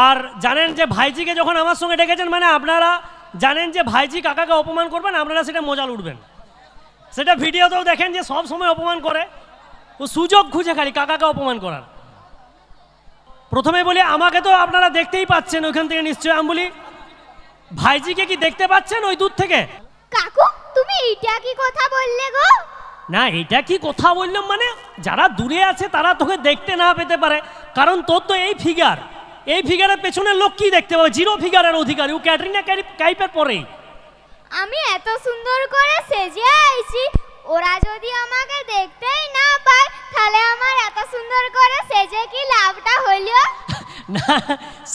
আর জানেন যে ভাইজিকে যখন আমার সঙ্গে ডেকেছেন মানে আপনারা জানেন যে ভাইজি কাকাকে অপমান করবেন, আপনারা সেটা মজা উঠবেন। সেটা ভিডিওতেও দেখেন যে সব সময় অপমান করে, ও সুযোগ খুঁজে খালি কাকাকে অপমান করার। প্রথমে বলি আমাকে তো আপনারা দেখতেই পাচ্ছেন ওইখান থেকে নিশ্চয়ই। আমি বলি ভাইজিকে কি দেখতে পাচ্ছেন ওই দূর থেকে? কাকু তুমি এইটা কি কথা বললে গো? না এটা কি কথা বললাম, মানে যারা দূরে আছে তারা তোকে দেখতে না পেতে পারে, কারণ তোর তো এই ফিগার, এই ফিগারের পেছনের লোক কি দেখতে পাবে? জিরো ফিগারের অধিকারী, ও ক্যাটরিনা কাইফের পরেই। আমি এত সুন্দর করে সেজে আইছি, ওরা যদি আমাকে দেখতেই না পায় তাহলে আমার এত সুন্দর করে সেজে কি লাভটা হইলো? না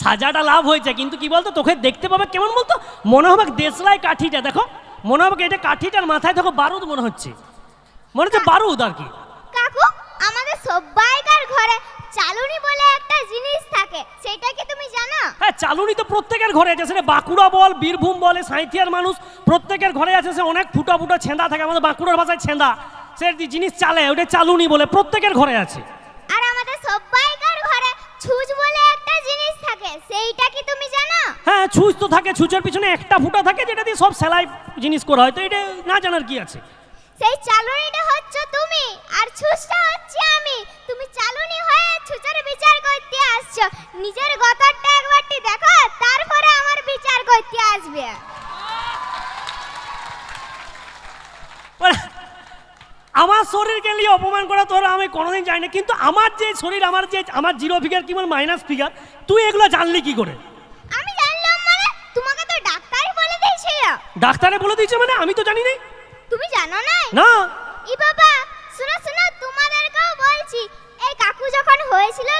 সাজাটা লাভ হয়েছে, কিন্তু কি বলতো তোকে দেখতে পাবে কেমন বলতো, মনে হবে দেশলাই কাঠিটা, দেখো মনে হবে এটা কাঠিটার মাথায় দেখো বারুদ মনে হচ্ছে, মনে হচ্ছে বারুদ আর কি। কাকু আমাদের সবাইকার ঘরে চালুনি বলে একটা জিনিস থাকে, সেটা কি তুমি জানো? হ্যাঁ চালুনি তো প্রত্যেকের ঘরে আছে, সেটা বাঁকুড়া বল, বীরভূম বলে, সাঁইথিয়ার মানুষ প্রত্যেকের ঘরে আছে। সে অনেক ফুটা ফুটা ছেঁদা থাকে, আমাদের বাঁকুড়ার ভাষায় ছেঁদা, সে জিনিস চালে ওটা চালুনি বলে, প্রত্যেকের ঘরে আছে। আর আমাদের সবাইকার ঘরে ছুঁচ বলে একটা জিনিস থাকে, সেইটা কি তুমি জানো? হ্যাঁ ছুঁচ তো থাকে, ছুঁচের পিছনে একটা ফুটা থাকে যেটা দিয়ে সব সেলাই জিনিস করা হয়, তো এটা না জানার কি আছে? সেই চালুনিটা হচ্ছে তুমি আর ছুঁচটা হচ্ছে আমি। তুমি চালুনি হয়ে ছুঁচের বিচার করতে আসছো, নিজের গতরটা একবারটি দেখো তারপরে আমার বিচার করতে আসবে। আমার শরীরকে নিয়ে অপমান করা তোর আমি কোনোদিন যাই না, কিন্তু আমার যে শরীর, আমার জিরো ফিগার কি বল মাইনাস ফিগার, তুই এগুলো জানলি কি করে? আমি জানলাম মানে? তোমাকে তো ডাক্তারই বলে দিয়েছিল। ডাক্তারে বলে দিয়েছে মানে? আমি তো জানি না। তুমি জানো না? না। ই বাবা শোনো শোনো, তোমাদেরকেও বলছি। এই কাকু যখন হয়েছিল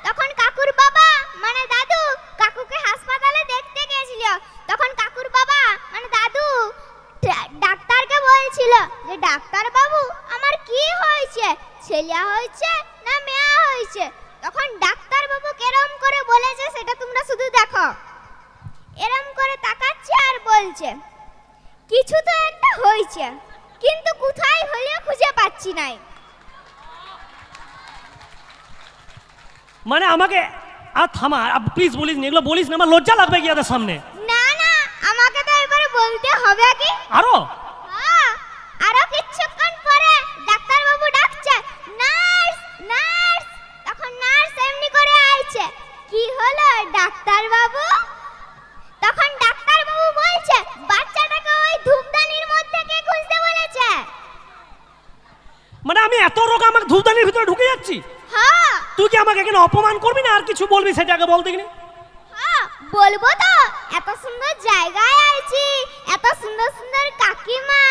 তখন কাকুর বাবা মানে দাদু কাকুকে হাসপাতালে দেখতে গেছিল। তখন কাকুর বাবা মানে দাদু ডাক্তারকে বলছিল যে ডাক্তার বাবু আমার কি হয়েছে, ছেলে হয়েছে না মেয়ে হয়েছে? তখন ডাক্তার বাবু কেরম করে বলেছে সেটা তোমরা শুধু দেখো। এরম করে তাকাচ্ছে আর বলছে কিছু তো একটা হয়েছে, কিন্তু কোথায় হলেও খুঁজে পাচ্ছি না। মানে আমাকে আর থামা প্লিজ, বলিস না এগুলো, বলিস না, আমার লজ্জা লাগবে কি ওদের সামনে। না না আমাকে তো এবারে বলতে হবে কি? আরো হ্যাঁ, আরো কিছুক্ষণ পরে ডাক্তার বাবু ডাকছে নার্স নার্স। তখন নার্স এমনি করে আইছে, কি হলো ডাক্তার বাবু? তখন ডাক্তার বাবু বলছে বাচ্চাটাকে ওই ধূপদানির মধ্যে কে খুঁজতে বলেছে। মানে আমি এত রোগ আমাকে ধূপদানির ভিতরে ঢুকে যাচ্ছি? হ্যাঁ তুই কি আমাকে এখানে অপমান করবি না আর কিছু বলবি সেটাকে বলতে কিনা? হ্যাঁ বলবো তো, এত সুন্দর জায়গায় আইছি, এত সুন্দর সুন্দর কাকিমা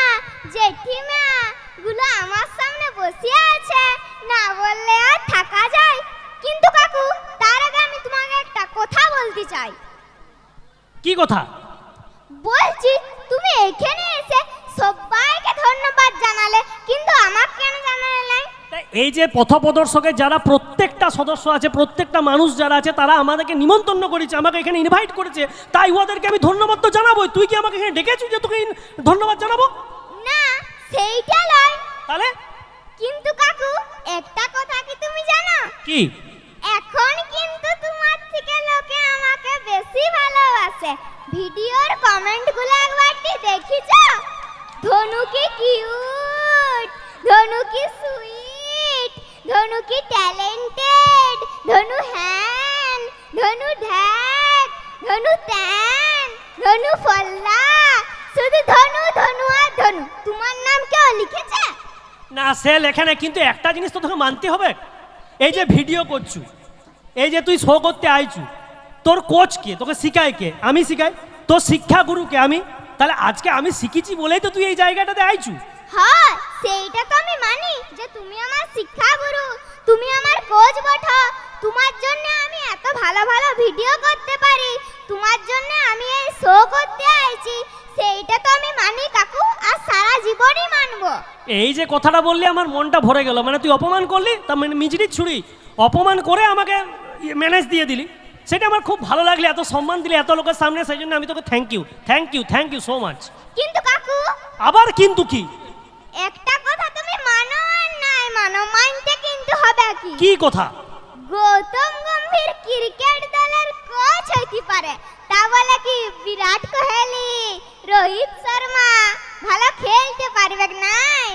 জেঠিমা গুলো আমার সামনে বসে আছে, না বললে আর থাকা যায়? কিন্তু কাকু তার আগে আমি তোমাকে একটা কথা বলতে চাই। কি কথা? বলছি তুমি এখানে এসে সবাইকে ধন্যবাদ জানালে, কিন্তু আমাকে কেন জানালে না? এই যে পথপ্রদর্শকের যারা প্রত্যেকটা সদস্য আছে, প্রত্যেকটা মানুষ যারা আছে, তারা আমাদেরকে নিমন্ত্রণ করেছে, আমাকে এখানে ইনভাইট করেছে, তাই ওদেরকে আমি ধন্যবাদ তো জানাবোই। তুই কি আমাকে এখানে ডেকেছিস যে তোকে ধন্যবাদ জানাবো? না সেইটা নয়। তাহলে? কিন্তু কাকু একটা কথা কি তুমি জানো? কি? এখন কিন্তু তোমার থেকে লোকে আমাকে বেশি ভালোবাসে। ভিডিওর কমেন্টগুলো একবারটি দেখিছো? ধনু কি কিউট, ধনু কি সুইট, ধনু কি ট্যালেন্টেড, ধনু হ্যান, ধনু ঢ্যাক, ধনু ট্যান, ধনু ফল্লা, শুধু ধনু ধনু আর ধনু। তোমার নাম কেউ লিখেছে? না সে লেখে না, কিন্তু একটা জিনিস তো তোকে মানতে হবে, এই যে ভিডিও করছু, এই যে তুই শো করতে আইছু, তোর কোচ কে, তোকে শিখায় কে? আমি শিখাই। তোর শিক্ষাগুরু কে? আমি। তাহলে আজকে আমি শিখেছি বলেই তো তুই এই জায়গাটাতে আইছু। হ্যাঁ সেইটা তো আমি মানি যে তুমি আমার শিক্ষাগুরু, তুমি আমার কোচ বঠো। তোমার জন্য আমি এত ভালো ভালো ভিডিও করতে পারি, তোমার জন্য আমি এই শো করতে আইছি, সেইটা তো আমি মানি কাকু, আর সারা জীবনই মানবো। এই যে কথাটা বললি আমার মনটা ভরে গেল। মানে তুই অপমান করলি, তার মানে মিজরির ছুরি অপমান করে আমাকে ম্যানেজ দিয়ে দিলি, সেটা আমার খুব ভালো লাগলো। এত সম্মান দিলি এত লোকের সামনে, সেই জন্য আমি তোকে thank you, thank you, thank you so much. কিন্তু কাকু আবার কিন্তু কি? একটা কথা তুমি মানো আর নাই মানো, মানতে কিন্তু হবে কি? কি কথা? গৌতম গম্ভীর ক্রিকেট দলের কোচ পারে, তা বলে কি বিরাট কোহলি, রোহিত শর্মা ভালো খেলতে পারবে নাই?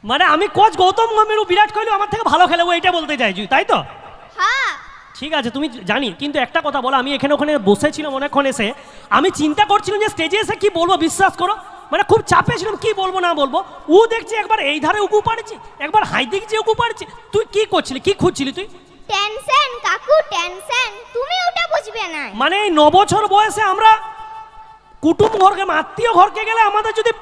মানে আমি কোচ গৌতম গম্ভীর ও বিরাট কোহলি আমার থেকে ভালো খেলে, ও এটা বলতে চাইছি তাই তো? হ্যাঁ। ঠিক আছে, তুমি জানি, কিন্তু একটা কথা বলো, আমি এখানে ওখানে বসেছিলাম অনেকক্ষণ, এসে আমি চিন্তা করছিলাম যে স্টেজে এসে কি বলবো, বিশ্বাস করো মানে খুব চাপে ছিলাম, কি বলবো না বলবো। ও দেখছি একবার এই ধারে উকু পাড়ছি, একবার হাই দিকে উকু পাড়ছি। তুই কি করছিলি, কি খুঁজছিলি তুই? টেনশন কাকু, টেনশন, তুমি ওটা বুঝবে না। মানে এই 9 বছর বয়সে আমরা কুটুম ঘরকে, আত্মীয় ঘরকে গেলে আমাদের যদি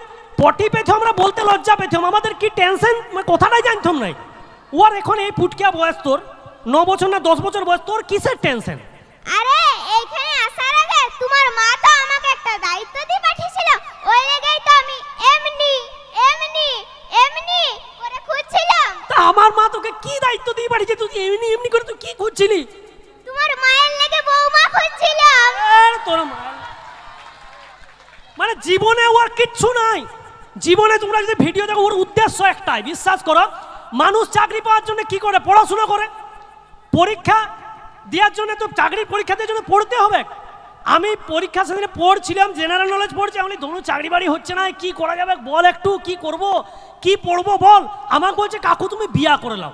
পটি পেতাম, আমরা বলতে লজ্জা পেতাম, আমাদের কি টেনশন কথাটাই জানতাম নাই। ওর এখন এই ফুটকিয়া বয়স, তোর 9 বছর না 10 বছর বয়স, তোর কিসের টেনশন? আরে এইখানে আসার আগে তোমার মা তো আমাকে একটা দায়িত্ব দিয়ে পাঠিয়েছিল, ওই লেগেই তো আমি এমনি এমনি এমনি করে খুঁজছিলাম। তা আমার মা তোকে কি দায়িত্ব দিয়ে পাঠিয়েছে, তুই এমনি এমনি করে তুই কি খুঁজছিলি? তোমার মায়ের লেগে বৌমা খুঁজছিলাম। তোর মা মানে জীবনে ওর কিচ্ছু নাই। জীবনে তোমরা যদি ভিডিও দেখো, ওর উদ্দেশ্য একটাই, বিশ্বাস করো, মানুষ চাকরি পাওয়ার জন্য কি করে, পড়াশোনা করে, পরীক্ষা দেওয়ার জন্য তো চাকরির পরীক্ষা দেওয়ার জন্য পড়তে হবে। আমি পরীক্ষা সেদিনে পড়ছিলাম, জেনারেল নলেজ পড়ছি, আমি ধরুন চাকরি বাড়ি হচ্ছে না, কি করা যাবে বল, একটু কি করব, কি পড়বো বল। আমাকে বলছে কাকু তুমি বিয়া করে নাও।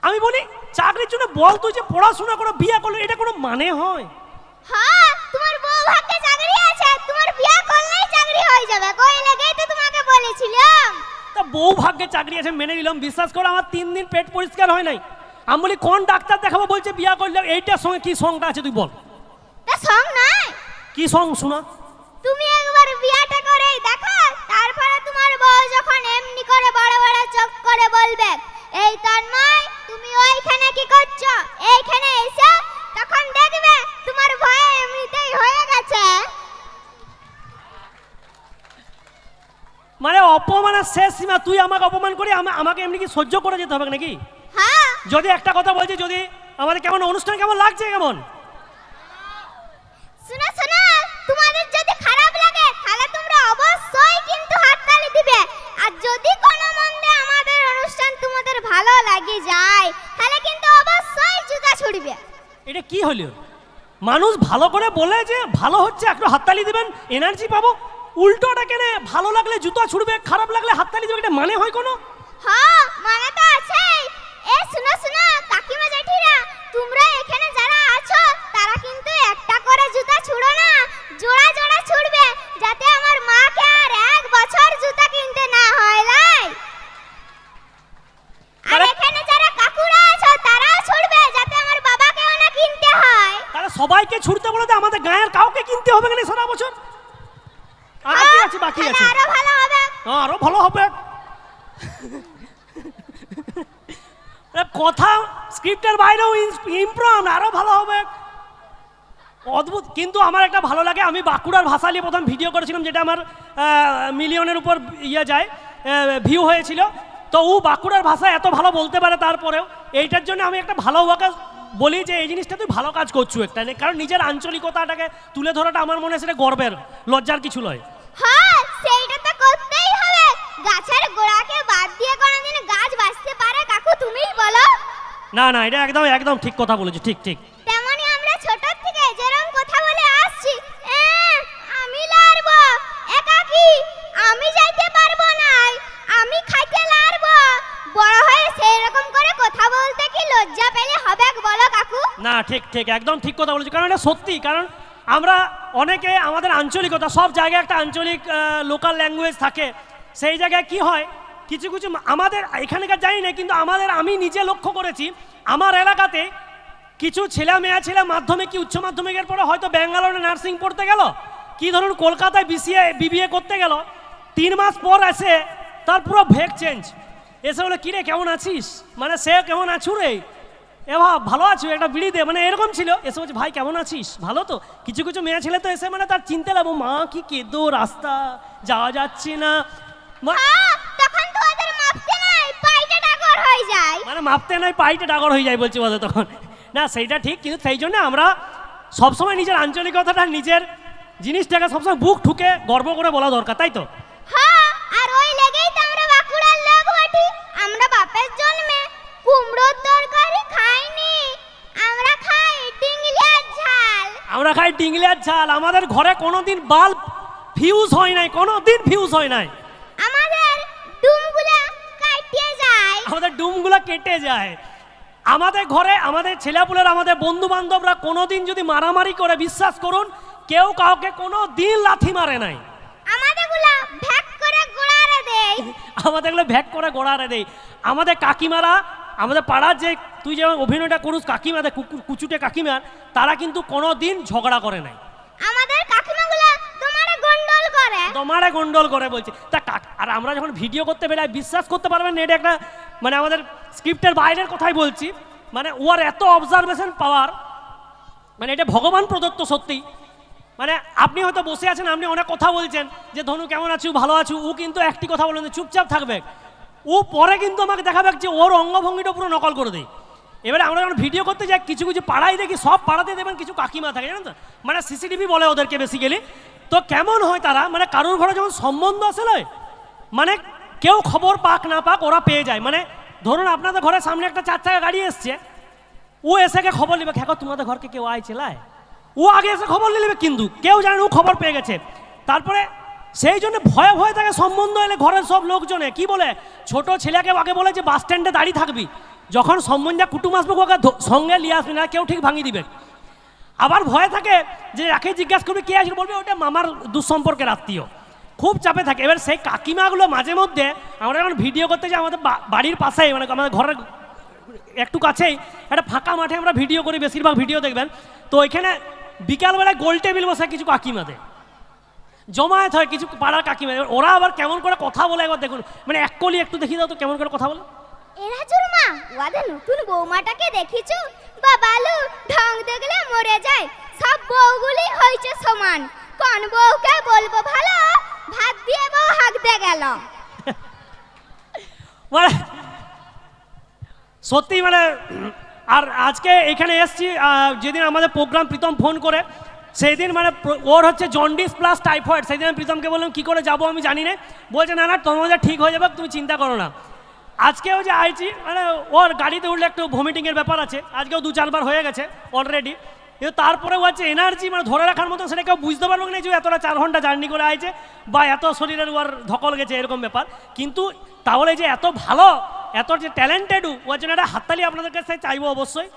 আমি বলি চাকরির জন্য বল, তুই যে পড়াশোনা করে বিয়া করলে এটা কোনো মানে হয়? হ্যাঁ, তোমার বউ ভাগ্যে চাকরি আছে, তোমার বিয়ে করলেই চাকরি হয়ে যাবে, কই লেগেই তো তোমাকে বলেছিলাম। তা বউ ভাগ্যে চাকরি আছে মেনে নিলাম, বিশ্বাস করো আমার 3 দিন পেট পরিষ্কার হয় নাই। আমি বলি কোন ডাক্তার দেখাবো, বলছে বিয়া করলে। এইটার সঙ্গে কি সঙ্গটা আছে তুই বল? তা সং নাই, কি সঙ্গ শোনা? তুমি একবার বিয়াটা করেই দেখো, তারপরে তোমার বউ যখন এমনি করে বড় বড় চোখ করে বলবে, এই তন্ময় তুমি ওইখানে কি করছো, এইখানে এসে, তখন দেখবে তোমার ভয় এমনিতেই হয়ে গেছে। মানে অপমানের শেষ সীমা। তুই আমাকে অপমান করি, আমাকে এমনি কি সহ্য করে যেতে হবে নাকি? হ্যাঁ। যদি একটা কথা বলছি, যদি আমাদের কেমন অনুষ্ঠান কেমন লাগছে, কেমন? শোনো শোনো, তোমাদের যদি খারাপ লাগে তাহলে তোমরা অবশ্যই কিন্তু হাততালি দিবে, আর যদি কোনো মন্দে আমাদের অনুষ্ঠান তোমাদের ভালো লাগে যায় তাহলে কিন্তু অবশ্যই জুতা ছুড়বে। এটা কি হলো? মানুষ ভালো করে বলে যে ভালো হচ্ছে, একটু হাততালি দিবেন, এনার্জি পাবো। উল্টোটা কেন, ভালো লাগলে জুতা ছুড়বে, খারাপ লাগলে হাততালি দিবে, এটা মানে হয় কোনো? হ্যাঁ, মানে তো আছে। এ শোনো শোনো কাকিমা জেঠিরা, তোমরা এখানে যারা আছো তারা কিন্তু একটা করে জুতা ছুড়ো না, জোড়া জোড়া ছুড়বে, যাতে আমার মাকে আর 1 বছর জুতা কিনতে না হয় লাই। আর এখানে যারা কাকুরা আছো তারাও ছুড়বে, যাতে আমার বাবাকেও না কিনতে হয়। তারা সবাইকে ছুটতে বলে তো আমাদের গায়ের কাউকে কিনতে হবে না সারা বছর? আর কি আছে, বাকি আছে? আরো ভালো হবে। আরো ভালো হবে। কথা স্ক্রিপ্টের বাইরেও ইমপ্রুভ, আরো ভালো হবে, অদ্ভুত। কিন্তু আমার একটা ভালো লাগে, আমি বাঁকুড়ার ভাষা নিয়ে প্রথম ভিডিও করেছিলাম, যেটা আমার মিলিয়নের উপর যায়, ভিউ হয়েছিল। তো ও বাঁকুড়ার ভাষা এত ভালো বলতে পারে, তারপরেও এইটার জন্য আমি একটা ভালো বলি যে এই জিনিসটা তুই ভালো কাজ করছো একটা, কারণ নিজের আঞ্চলিকতাটাকে তুলে ধরাটা আমার মনে হয় সেটা গর্বের, লজ্জার কিছু নয়। হ্যাঁ, সেইটা তো করতেই হবে। গাছের গোড়াকে বাদ দিয়ে কোনোদিন গাছ বাঁচতে পারে কাকু, তুমিই বলো। না না, এটা একদম একদম ঠিক কথা বলেছো, ঠিক ঠিক। তেমনি আমরা ছোট থেকে যেরকম কথা বলে আসছি, আমি লারবো একাকি, আমি যাইতে পারবো না, আমি খাইতে লারবো, বড় হয়ে সেই রকম করে কথা বলতে কি লজ্জা পেলে হবে বলো কাকু? না, ঠিক ঠিক, একদম ঠিক কথা বলেছো, কারণ এটা সত্যি। কারণ আমরা অনেকে আমাদের আঞ্চলিকতা, সব জায়গায় একটা আঞ্চলিক লোকাল ল্যাঙ্গুয়েজ থাকে। সেই জায়গায় কি হয়, কিছু কিছু আমাদের এখানকার জানি না, কিন্তু আমি নিজে লক্ষ্য করেছি আমার এলাকাতে কিছু ছেলে মাধ্যমিক কি উচ্চ মাধ্যমিকের পরে হয়তো ব্যাঙ্গালোরে নার্সিং পড়তে গেল, কি ধরুন কলকাতায় বিবিএ করতে গেল, 3 মাস পর এসে তার পুরো ভেক চেঞ্জ, এসে বলে কিরে কেমন আছিস, মানে সে কেমন আছু রে, এ ভালো আছো, একটা বিড়ি দে, মানে এরকম ছিল। এসে বলছে ভাই কেমন আছিস, ভালো তো। কিছু কিছু মেয়ে ছেলে তো এসে মানে তার চিনতে লাগবো, মা কি কেঁদো, রাস্তা যাওয়া যাচ্ছে না, তখন তো ওদের মাপতে নাই পাইটা ডাগর হয়ে যায়, মানে মাপতে নাই পাইটা ডাগর হয়ে যায় বলছে বলে তখন। না সেইটা ঠিক, কিন্তু সেই জন্য আমরা সবসময় নিজের আঞ্চলিকতাটা, নিজের জিনিসটাকে সবসময় বুক ঠুকে গর্ব করে বলা দরকার, তাই তো? হ্যাঁ, আর ওই লেগেই তো আমরা বাঁকুড়ার লোক বটি। আমরা বাপের জন্মে কুমড়োর তরকারি খাইনি, আমরা খাই ডিংলিয়ার ঝাল। আমরা খাই ডিংলিয়ার ঝাল। আমাদের ঘরে কোনোদিন বাল্ব ফিউজ হয় নাই, কোনোদিন ফিউজ হয় নাই। আমাদের ডুমগুলা কাটিয়ে যায়। আমাদের ডুমগুলো কেটে যায়। আমাদের ঘরে আমাদের ছেলেপুলের আমাদের বন্ধু বান্ধবরা কোনোদিন যদি মারামারি করে, বিশ্বাস করুন কেউ কাউকে কোনো দিন লাথি মারে নাই। আমাদেরগুলা ভ্যাক করে গোড়ারে দেয়। আমাদেরগুলো ভ্যাক করে গোড়ারে দেয়। আমাদের কাকিমারা, আমাদের পাড়ার যে তুই যে অভিনয়টা করুস কাকিমাদের কুচুটে কাকিমার, তারা কিন্তু কোনো দিন ঝগড়া করে নাই। আমাদের কাকিমাগুলা তোমারে গন্ডল করে। তোমারে গন্ডল করে বলছে তা আর আমরা যখন ভিডিও করতে বেরাই, বিশ্বাস করতে পারবেন না, এটা একটা মানে আমাদের স্ক্রিপ্টের বাইরের কথাই বলছি, মানে ওর এত অবজারভেশন পাওয়ার, মানে এটা ভগবান প্রদত্ত সত্যি। মানে আপনি হয়তো বসে আছেন, আপনি অনেক কথা বলছেন যে ধনু কেমন আছো, ভালো আছো, ও কিন্তু একটি কথা বলেন চুপচাপ থাকবে। ও পরে কিন্তু আমাকে দেখাবে যে ওর অঙ্গভঙ্গিটা পুরো নকল করে দেয়। এবারে আমরা যখন ভিডিও করতে যাই কিছু কিছু পাড়ায় দেখি, সব পাড়াতে দেবেন কিছু কাকিমা থাকে জানেন তো, মানে সিসিটিভি বলে ওদেরকে বেসিক্যালি। তো কেমন হয় তারা, মানে কারোর ঘরে যখন সম্বন্ধ আসে নয়, মানে কেউ খবর পাক না পাক ওরা পেয়ে যায়। মানে ধরুন আপনাদের ঘরের সামনে একটা 4 চাকা গাড়ি এসছে, ও এসে খবর নেবে, খেকো তোমাদের ঘরকে কেউ আইছে লাই, ও আগে এসে খবর নিয়ে নেবে, কিন্তু কেউ জানে ও খবর পেয়ে গেছে। তারপরে সেই জন্য ভয়ে ভয়ে থাকে সম্বন্ধ এলে ঘরের সব লোকজনে কি বলে, ছোট ছেলেকে আগে বলে যে বাস স্ট্যান্ডে দাঁড়িয়ে থাকবি, যখন সম্বন্ধে কুটুম আসবে ওকে সঙ্গে নিয়ে আসবি না, কেউ ঠিক ভাঙিয়ে দিবে। আবার ভয়ে থাকে যে রাখে জিজ্ঞাসা করবে কে আসবে, বলবে ওটা মামার দুঃসম্পর্কের আত্মীয়, খুব চাপে থাকে। এবার সেই কাকিমাগুলো মাঝে মধ্যে আমরা যখন ভিডিও করতে যাই, আমাদের বাড়ির পাশেই মানে আমাদের ঘরের একটু কাছেই একটা ফাঁকা মাঠে আমরা ভিডিও করি, বেশিরভাগ ভিডিও দেখবেন। তো ওইখানে বিকালবেলায় গোল টেবিল বসে কিছু কাকিমাদের জমায়েত হয়, কিছু পাড়ার কাকিমা, ওরা আবার কেমন করে কথা বলে একবার দেখুন, মানে এক কলি একটু দেখি দাও তো কেমন করে কথা বলে। এরা জুরমা ওদের নতুন বৌমাটাকে দেখিছো, বাবালু ঢং দেখলে মরে যায়, সব বউগুলি হয়েছে সমান, কোন বউকে বলবো ভালো, ভাত দিয়ে বউ হাঁক দিয়ে গেল। মানে সত্যি মানে, আর আজকে এখানে এসছি যেদিন আমাদের প্রোগ্রাম প্রীতম ফোন করে, সেই দিন মানে ওর হচ্ছে জন্ডিস প্লাস টাইফয়েড। সেই দিন আমি প্রীতমকে বললাম কী করে যাবো আমি জানি না, বলছে না না তোমাদের ঠিক হয়ে যাবে, তুমি চিন্তা করো না। আজকেও যে আইছি মানে ওর গাড়িতে উঠলে একটু ভমিটিংয়ের ব্যাপার আছে, আজকেও 2-4 বার হয়ে গেছে অলরেডি, কিন্তু তারপরেও হচ্ছে এনার্জি মানে ধরে রাখার মতো, সেটা কেউ বুঝতে পারবো না যে এতটা 4 ঘন্টা জার্নি করে আইছে বা এত শরীরের ওর ধকল গেছে এরকম ব্যাপার। কিন্তু তাহলে যে এত ভালো, এত যে ট্যালেন্টেড, ওর জন্য একটা হাততালি আপনাদের কাছে চাইবো অবশ্যই।